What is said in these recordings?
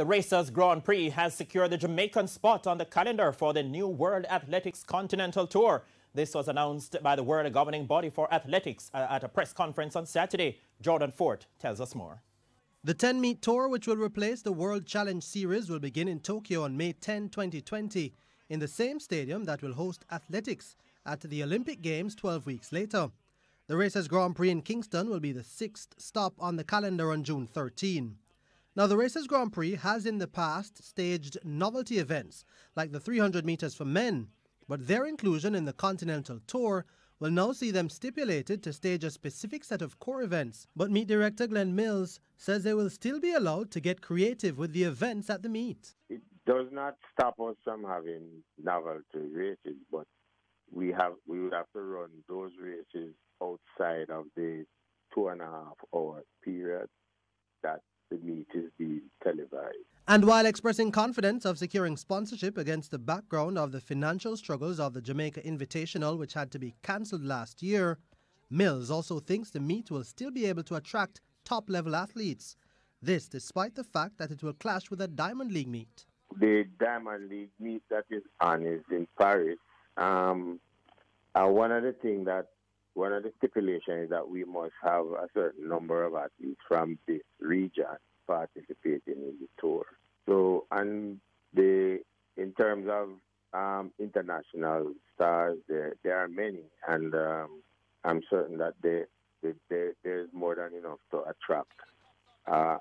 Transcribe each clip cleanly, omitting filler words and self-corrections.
The Racers Grand Prix has secured the Jamaican spot on the calendar for the new World Athletics Continental Tour. This was announced by the World Governing Body for Athletics at a press conference on Saturday. Jordan Fort tells us more. The 10-meet tour, which will replace the World Challenge Series, will begin in Tokyo on May 10, 2020, in the same stadium that will host athletics at the Olympic Games 12 weeks later. The Racers Grand Prix in Kingston will be the 6th stop on the calendar on June 13. Now, the Racers Grand Prix has in the past staged novelty events like the 300 meters for men, but their inclusion in the Continental Tour will now see them stipulated to stage a specific set of core events. But meet director Glenn Mills says they will still be allowed to get creative with the events at the meet. It does not stop us from having novelty races, but we would have to run those races outside of the 2.5-hour period that the meet is being televised. And while expressing confidence of securing sponsorship against the background of the financial struggles of the Jamaica Invitational, which had to be cancelled last year, Mills also thinks the meet will still be able to attract top-level athletes. This despite the fact that it will clash with a Diamond League meet. The Diamond League meet that is on is in Paris. And one of the stipulations is that we must have a certain number of athletes from this region participating in the tour. So, and in terms of international stars, there are many, and I'm certain that there's more than enough to have a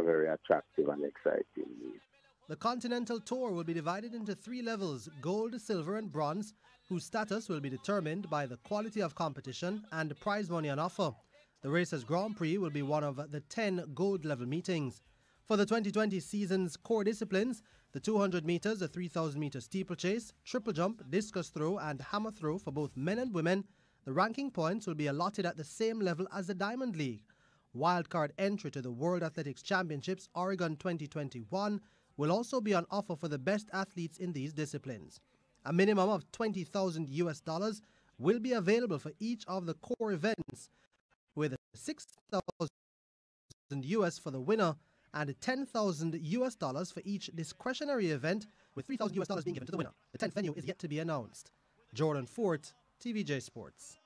very attractive and exciting meet. The Continental Tour will be divided into 3 levels, gold, silver and bronze, whose status will be determined by the quality of competition and prize money on offer. The Racers Grand Prix will be one of the 10 gold-level meetings. For the 2020 season's core disciplines, the 200 meters, the 3,000 meter steeplechase, triple jump, discus throw and hammer throw for both men and women, the ranking points will be allotted at the same level as the Diamond League. Wildcard entry to the World Athletics Championships Oregon 2021 will also be on offer for the best athletes in these disciplines. A minimum of $20,000 will be available for each of the core events, with $6,000 for the winner and $10,000 for each discretionary event, with $3,000 being given to the winner. The 10th venue is yet to be announced. Jordan Fort, TVJ Sports.